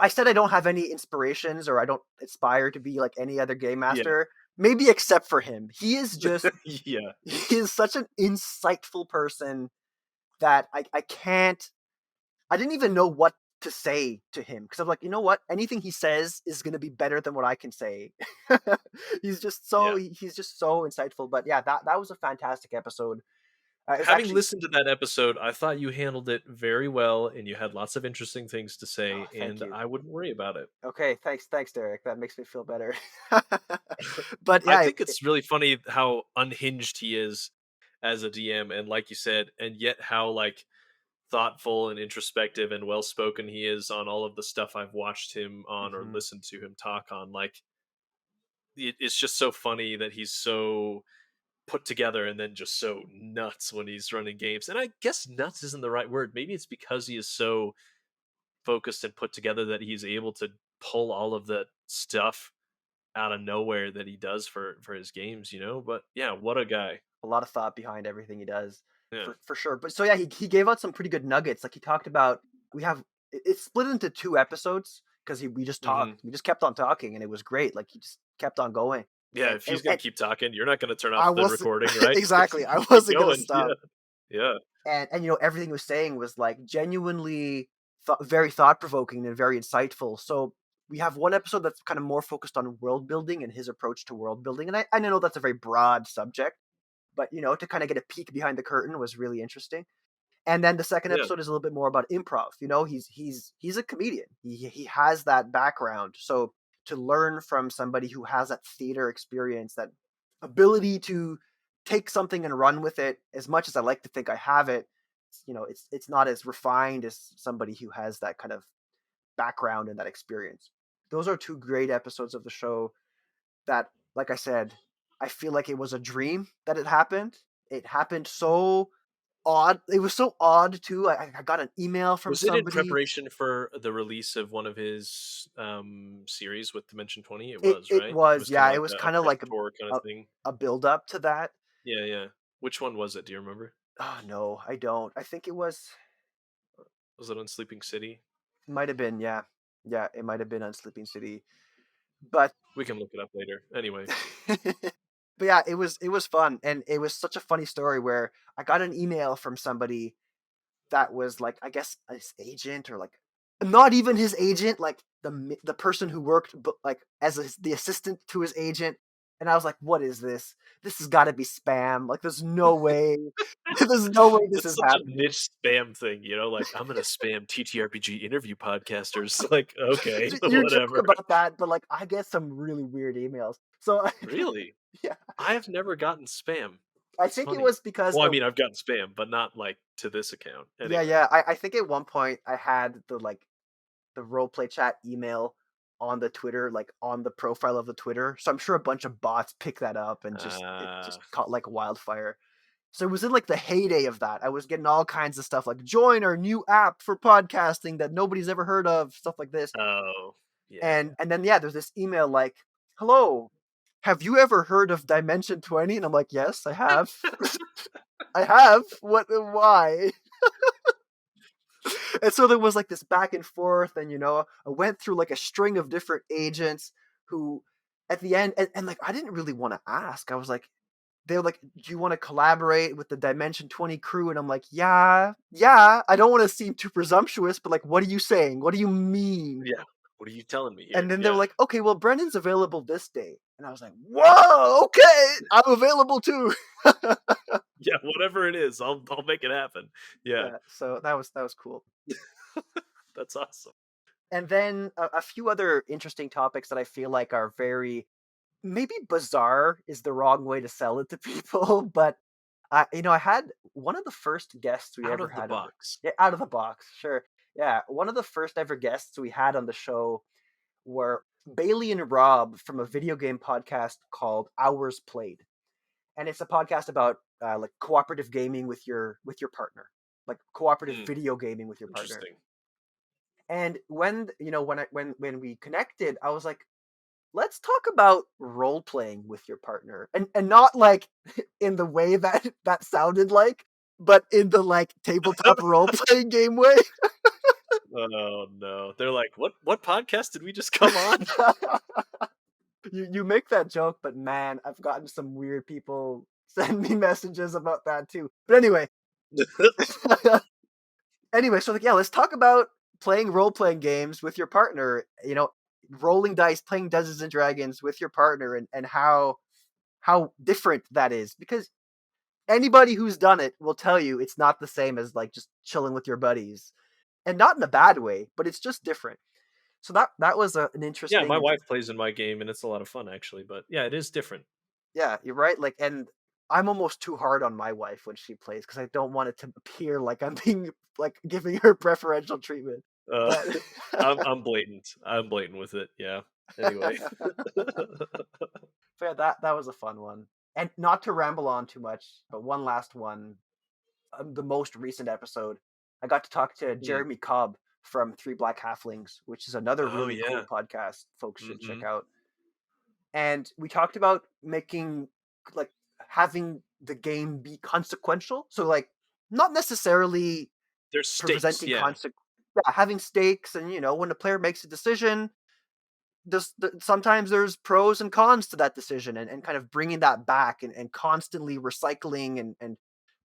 I said I don't have any inspirations or I don't aspire to be like any other game Yeah. master, maybe except for him. He is just Yeah. he is such an insightful person that I didn't even know what to say to him because I'm like, you know what? Anything he says is going to be better than what I can say. Yeah. He's just so insightful. But yeah, that was a fantastic episode. It's Having actually listened to that episode, I thought you handled it very well and you had lots of interesting things to oh, say, thank and you. I wouldn't worry about it. Okay, thanks, Derek. That makes me feel better. But I yeah, think it's really funny how unhinged he is as a DM, and like you said, and yet how like thoughtful and introspective and well spoken he is on all of the stuff I've watched him on or mhm. listened to him talk on. Like it's just so funny that he's so put together and then just so nuts when he's running games. And I guess nuts isn't the right word. Maybe it's because he is so focused and put together that he's able to pull all of that stuff out of nowhere that he does for his games, But yeah, what a guy. A lot of thought behind everything he does, Yeah. for sure. But so yeah, he gave out some pretty good nuggets. Like he talked about it's split into two episodes because we just Hmm. talked. We just kept on talking, and it was great. Like he just kept on going, Yeah, and if he's gonna keep talking, you're not gonna turn I off the wasn't recording, right? exactly. I Keep wasn't gonna going. Yeah. stop. Yeah. And everything he was saying was like genuinely very thought provoking and very insightful. So we have one episode that's kind of more focused on world building and his approach to world building, and I know that's a very broad subject, but to kind of get a peek behind the curtain was really interesting. And then the second Yeah. episode is a little bit more about improv. He's a comedian. He has that background. So to learn from somebody who has that theater experience, that ability to take something and run with it, as much as I like to think I have it, it's not as refined as somebody who has that kind of background and that experience. Those are two great episodes of the show that, like I said, I feel like it was a dream that it happened. It happened so odd. It was so odd too. I got an email from Was it in somebody. preparation for the release of one of his series with Dimension 20? It It was, it right? It was, was kind yeah, of it like was a kind of press like tour kind of a thing. a build up to that. Yeah, yeah. Which one was it? Do you remember? Oh no, I don't. I think it was Was it on Sleeping City? might have been, yeah. Yeah, it might have been on Sleeping City. But We can look it up later. Anyway. but yeah, it was fun, and it was such a funny story where I got an email from somebody that was like, I guess his agent, or like not even his agent, like the person who worked but like as the assistant to his agent. And I was like, what is this? This has got to be spam. Like, there's no way. There's no way this That's is such a happening. niche spam thing, like I'm gonna spam TTRPG interview podcasters. Like, okay, You joke whatever. about that, but like I get some really weird emails. So Really? yeah, I have never gotten spam. I That's think it funny. was because Well, I mean, I've gotten spam, but not like to this account. yeah, Anyway. yeah. I think at one point I had the role play chat email on the Twitter, like on the profile of the Twitter. So I'm sure a bunch of bots picked that up and it Uh, just caught like wildfire. So it was in like the heyday of that. I was getting all kinds of stuff like join our new app for podcasting that nobody's ever heard of, stuff like this. oh, yeah. And then yeah, there's this email like, "Hello, have you ever heard of Dimension 20?" And I'm like, "Yes, I have." I have. What? Why? And so there was like this back and forth, and I went through like a string of different agents who, at the end, and like I didn't really want to ask. I was like, they were like, "Do you want to collaborate with the Dimension 20 crew?" And I'm like, "Yeah, yeah." I don't want to seem too presumptuous, but like, what are you saying? What do you mean? Yeah. What are you telling me And here? then they were Yeah. like, "Okay, well, Brendan's available this day," and I was like, "Whoa, okay, I'm available too." Yeah, whatever it is, I'll make it happen. Yeah. Yeah, so that was cool. That's awesome. And then a few other interesting topics that I feel like are very, maybe bizarre is the wrong way to sell it to people, but I had one of the first guests we Out ever of the had on box. yeah, out of the box, sure. Yeah, one of the first ever guests we had on the show were Bailey and Rob from a video game podcast called Hours Played. And it's a podcast about like cooperative gaming with your partner, like cooperative Hmm, video gaming with your partner. interesting. And when we connected, I was like, let's talk about role playing with your partner, and not like in the way that that sounded like, but in the like tabletop role playing game way. Oh no. They're like, what podcast did we just come on? You make that joke, but man, I've gotten some weird people send me messages about that too. But anyway, so like, yeah, let's talk about playing role playing games with your partner. Rolling dice, playing Dungeons and Dragons with your partner, and how different that is, because anybody who's done it will tell you it's not the same as like just chilling with your buddies, and not in a bad way, but it's just different. So that was an Yeah, my interesting. wife plays in my game and it's a lot of fun actually, but yeah, it is different. Yeah, you're right. Like, and I'm almost too hard on my wife when she plays because I don't want it to appear like I'm being like giving her preferential treatment. Uh, But I'm blatant. I'm blatant with it. Yeah. Anyway. yeah, that was a fun one. And not to ramble on too much, but one last one. The most recent episode, I got to talk to Hmm. Jeremy Cobb from Three Black Halflings, which is another Oh really cool yeah. podcast folks should check Hmm. out. And we talked about making, like, having the game be consequential. So like, not necessarily There's stakes. presenting Yeah. yeah, having stakes, and when a player makes a decision, sometimes there's pros and cons to that decision, and kind of bringing that back, and constantly recycling, and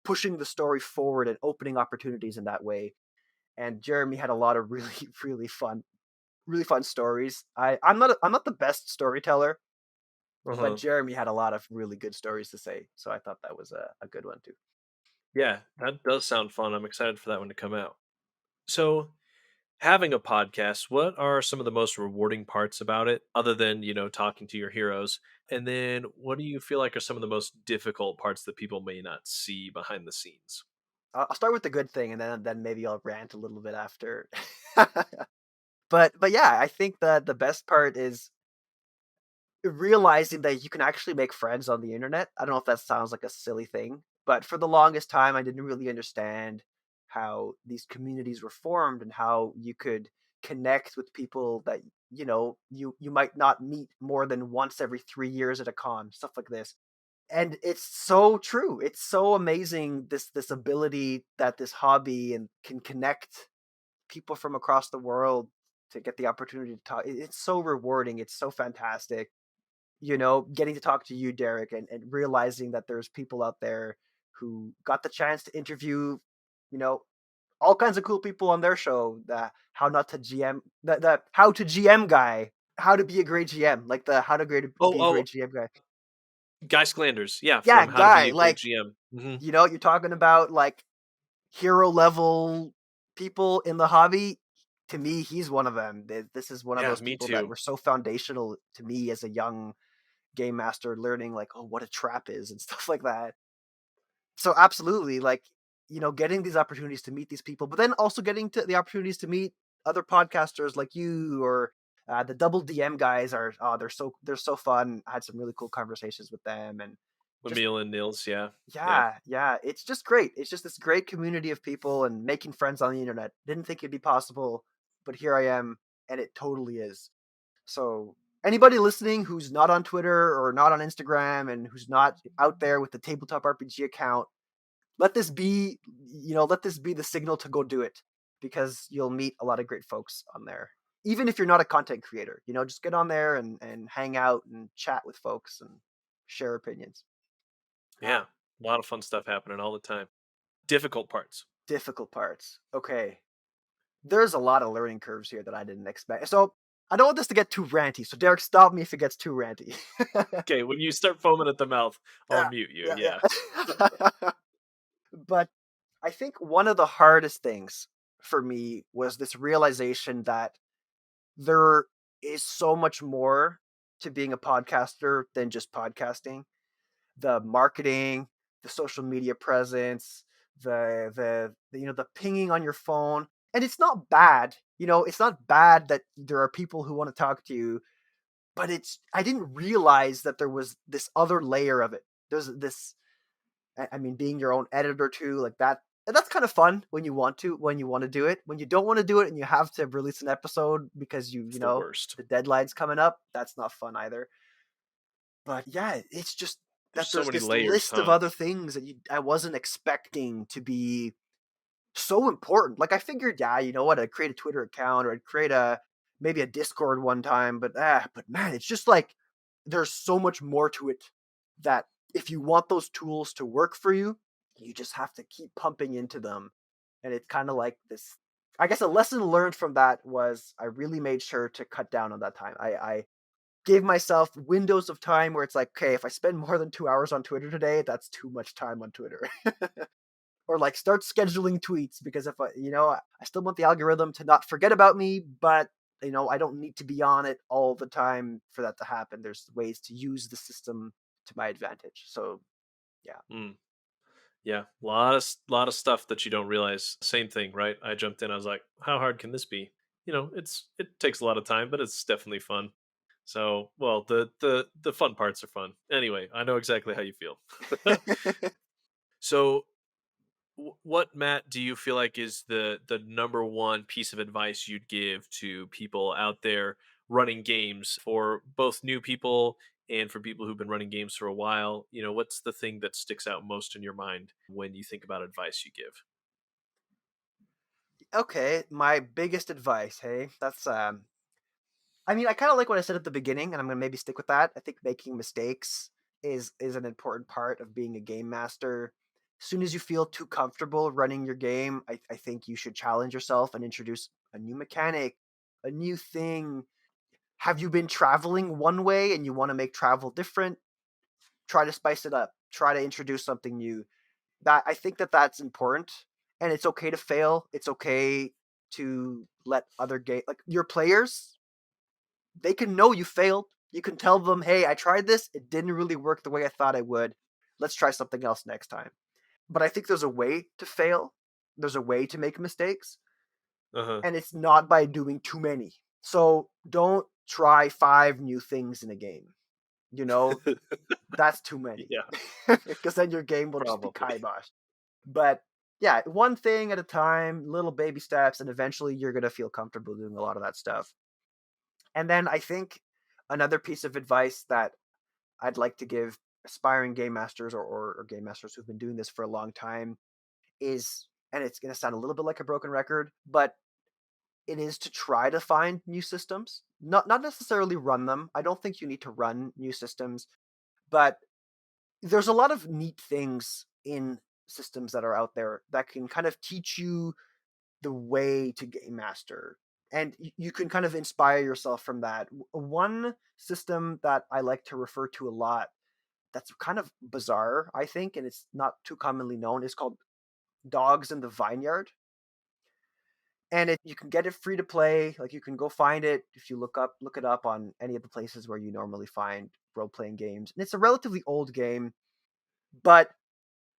pushing the story forward and opening opportunities in that way. And Jeremy had a lot of really really fun stories. I'm not the best storyteller, but Uh-huh. Jeremy had a lot of really good stories to say, so I thought that was a good one too. Yeah, that does sound fun. I'm excited for that one to come out. So, having a podcast, what are some of the most rewarding parts about it, other than, talking to your heroes? And then what do you feel like are some of the most difficult parts that people may not see behind the scenes? I'll start with the good thing, and then maybe I'll rant a little bit after. But yeah, I think that the best part is realizing that you can actually make friends on the internet. I don't know if that sounds like a silly thing, but for the longest time, I didn't really understand how these communities were formed and how you could connect with people that you might not meet more than once every 3 years at a con, stuff like this. And it's so true. It's so amazing, this ability that this hobby and can connect people from across the world to get the opportunity to talk. It's so rewarding. It's so fantastic. Getting to talk to you, Derek, and realizing that there's people out there who got the chance to interview, you know, all kinds of cool people on their show. The how not to GM, the how to GM guy, how to be a great GM, like the how to be a Oh, great GM guy. Guy Sklanders, yeah, Yeah, from How to Be guy, a Great like GM. you're talking about like hero level people in the hobby. To me, he's one of them. This is one of Yeah, those me people that too. were so foundational to me as a young game master, learning like, oh, what a trap is and stuff like that. So absolutely, like, getting these opportunities to meet these people, but then also getting to the opportunities to meet other podcasters like you, or the double DM guys are, oh, they're so fun. I had some really cool conversations with them, and just, Emil and Nils, yeah. yeah, it's just great. It's just this great community of people and making friends on the internet. Didn't think it'd be possible, but here I am, and it totally is. So anybody listening who's not on Twitter or not on Instagram and who's not out there with the tabletop RPG account, let this be, let this be the signal to go do it, because you'll meet a lot of great folks on there. Even if you're not a content creator, just get on there and hang out and chat with folks and share opinions. Yeah, a lot of fun stuff happening all the time. Difficult parts. Difficult parts. Okay. There's a lot of learning curves here that I didn't expect. So I don't want this to get too ranty. So Derek, stop me if it gets too ranty. Okay, when you start foaming at the mouth, I'll Yeah, mute you, yeah, yeah. yeah. But I think one of the hardest things for me was this realization that there is so much more to being a podcaster than just podcasting. The marketing, the social media presence, the pinging on your phone. And it's not bad. It's not bad that there are people who want to talk to you, but I didn't realize that there was this other layer of it. There's this, I mean, being your own editor too, like that. And that's kind of fun when you want to do it. When you don't want to do it and you have to release an episode because It's the worst. the deadline's coming up, that's not fun either. But yeah, it's just There's that so there's many this layers, list of huh? other things that I wasn't expecting to be so important. Like I figured, yeah, you know what, I'd create a Twitter account or I'd create maybe a Discord one time, but man, it's just like there's so much more to it, that if you want those tools to work for you, you just have to keep pumping into them. And it's kind of like this, I guess a lesson learned from that was I really made sure to cut down on that time. I gave myself windows of time where it's like, okay, if I spend more than 2 hours on Twitter today, that's too much time on Twitter. Or like start scheduling tweets, because if I still want the algorithm to not forget about me, but I don't need to be on it all the time for that to happen. There's ways to use the system to my advantage. So yeah. Mm. Yeah, lot of stuff that you don't realize. Same thing, right? I jumped in. I was like, "How hard can this be?" It takes a lot of time, but it's definitely fun. So, well, the fun parts are fun. Anyway, I know exactly how you feel. So, what, Matt, do you feel like is the number one piece of advice you'd give to people out there running games, for both new people and for people who've been running games for a while? What's the thing that sticks out most in your mind when you think about advice you give? Okay, my biggest advice, hey, that's I mean, I kind of like what I said at the beginning, and I'm gonna maybe stick with that. I think making mistakes is an important part of being a game master. As soon as you feel too comfortable running your game, I think you should challenge yourself and introduce a new mechanic, a new thing. Have you been traveling one way and you want to make travel different? Try to spice it up. Try to introduce something new. That I think that's important, and it's okay to fail. It's okay to let other game, like your players, they can know you failed. You can tell them, hey, I tried this. It didn't really work the way I thought it would. Let's try something else next time. But I think there's a way to fail. There's a way to make mistakes. Uh-huh. And it's not by doing too many. So don't try 5 new things in a game. you know, that's too many. Yeah, Because then your game will just be probably. kibosh. But yeah, one thing at a time, little baby steps, and eventually you're going to feel comfortable doing a lot of that stuff. And then I think another piece of advice that I'd like to give aspiring game masters or game masters who've been doing this for a long time is, and it's going to sound a little bit like a broken record, but it is to try to find new systems. Not necessarily run them. I don't think you need to run new systems, but there's a lot of neat things in systems that are out there that can kind of teach you the way to game master, and you can kind of inspire yourself from that. One system that I like to refer to a lot that's kind of bizarre, I think, and it's not too commonly known, is called Dogs in the Vineyard. And you can get it free to play. Like, you can go find it if you look it up on any of the places where you normally find role playing games. And it's a relatively old game, but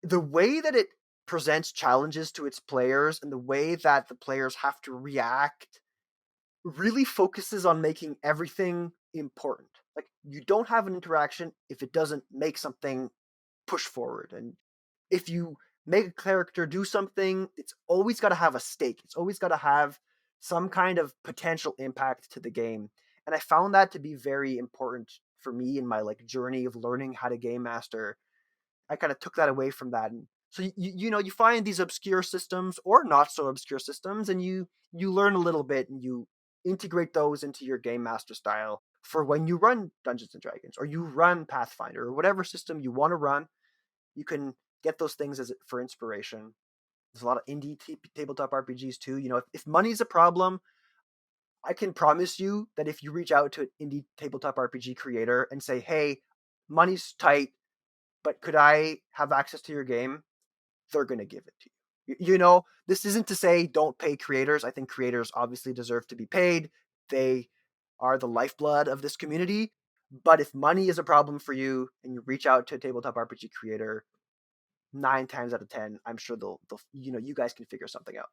the way that it presents challenges to its players and the way that the players have to react really focuses on making everything important. Like, you don't have an interaction if it doesn't make something push forward. And if you make a character do something, it's always got to have a stake. It's always got to have some kind of potential impact to the game. And I found that to be very important for me in my like journey of learning how to game master. I kind of took that away from that. And so you find these obscure systems or not so obscure systems, and you learn a little bit and you integrate those into your game master style for when you run Dungeons and Dragons or you run Pathfinder or whatever system you want to run. You can get those things as for inspiration. There's a lot of indie tabletop RPGs too. If money's a problem, I can promise you that if you reach out to an indie tabletop RPG creator and say, "Hey, money's tight, but could I have access to your game?" They're going to give it to you. This isn't to say don't pay creators. I think creators obviously deserve to be paid. They are the lifeblood of this community. But if money is a problem for you and you reach out to a tabletop RPG creator, 9 times out of 10, I'm sure they'll you guys can figure something out.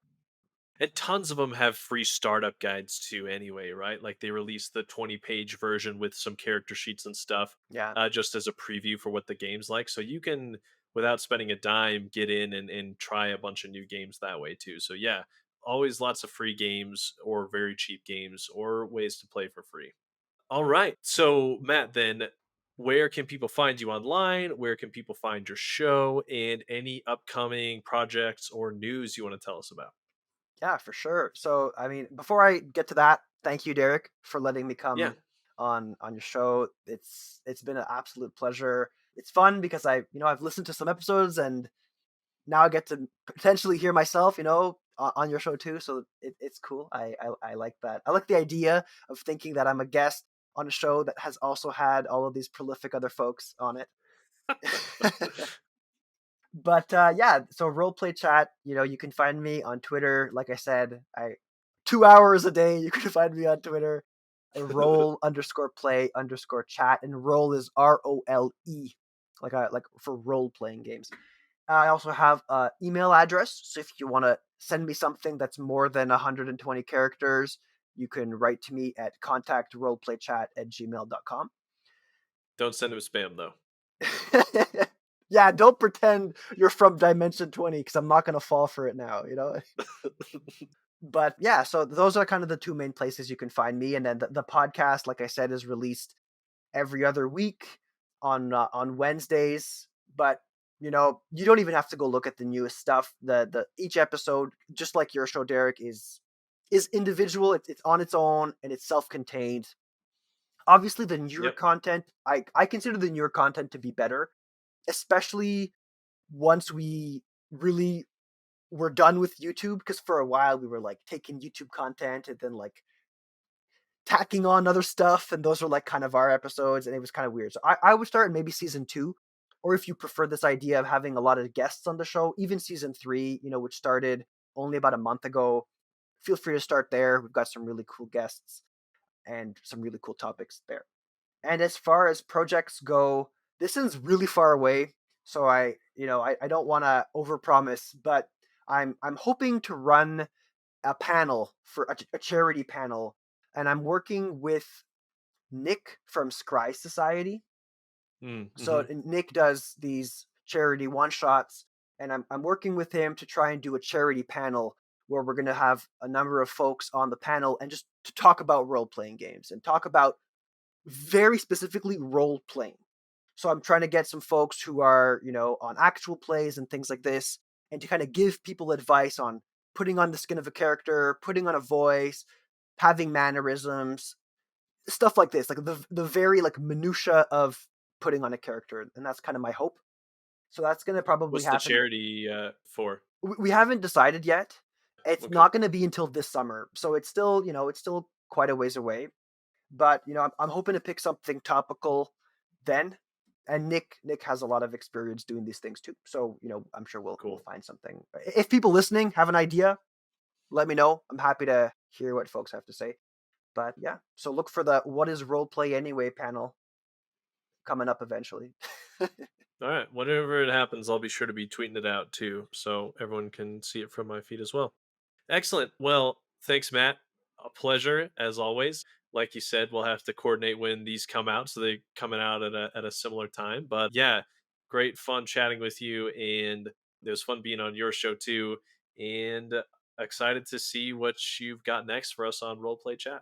And tons of them have free startup guides too, anyway, right? Like they release the 20-page version with some character sheets and stuff, Yeah. just as a preview for what the game's like. So you can, without spending a dime, get in and try a bunch of new games that way too. So yeah, always lots of free games or very cheap games or ways to play for free. All right. So Matt, then where can people find you online? Where can people find your show and any upcoming projects or news you want to tell us about? Yeah, for sure. So, I mean, before I get to that, thank you, Derek, for letting me Yeah. come on your show. It's been an absolute pleasure. It's fun because I've listened to some episodes and now I get to potentially hear myself, on your show too. So it's cool. I like that. I like the idea of thinking that I'm a guest on a show that has also had all of these prolific other folks on it. But yeah, so roleplay chat, you can find me on Twitter. Like I said, 2 hours a day, you can find me on Twitter. Roll_play_chat, and role is ROLE, like for role playing games. I also have an email address, so if you want to send me something that's more than 120 characters, you can write to me at contactroleplaychat@gmail.com. Don't send him spam though. Yeah, don't pretend you're from Dimension 20 because I'm not going to fall for it now, But yeah, so those are kind of the two main places you can find me. And then the podcast, like I said, is released every other week on Wednesdays. But you don't even have to go look at the newest stuff. The each episode, just like your show, Derek, is individual. It's on its own and it's self-contained. Obviously, the newer Yep. content, I consider the newer content to be better, especially once we really were done with YouTube, because for a while we were like taking YouTube content and then like tacking on other stuff, and those were like kind of our episodes, and it was kind of weird. So I would start maybe season 2, or if you prefer this idea of having a lot of guests on the show, even season 3, which started only about a month ago. Feel free to start there. We've got some really cool guests and some really cool topics there. And as far as projects go, this is really far away, so I don't want to overpromise, but I'm hoping to run a panel for a charity panel, and I'm working with Nick from Scry Society. So Mm-hmm. Nick does these charity one shots, and I'm working with him to try and do a charity panel where we're going to have a number of folks on the panel and just to talk about role playing games and talk about very specifically role playing. So I'm trying to get some folks who are, on actual plays and things like this, and to kind of give people advice on putting on the skin of a character, putting on a voice, having mannerisms, stuff like this, like the very like minutia of putting on a character, and that's kind of my hope. So that's gonna probably What's the happen. charity for? We haven't decided yet. It's Okay. not going to be until this summer, so it's still it's still quite a ways away. But I'm hoping to pick something topical then. And Nick has a lot of experience doing these things too, so I'm sure we'll Cool. find something. If people listening have an idea, let me know. I'm happy to hear what folks have to say. But yeah, so look for the "What is Roleplay Anyway" panel coming up eventually. All right. Whenever it happens, I'll be sure to be tweeting it out too, so everyone can see it from my feed as well. Excellent. Well, thanks, Matt. A pleasure as always. Like you said, we'll have to coordinate when these come out, so they're coming out at a similar time. But yeah, great fun chatting with you, and it was fun being on your show too. And excited to see what you've got next for us on Roleplay Chat.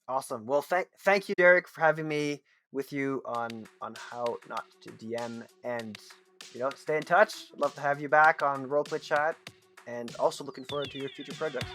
Awesome. Well, thank you, Derek, for having me with you on how not to DM, and stay in touch. Love to have you back on Roleplay Chat, and also looking forward to your future projects.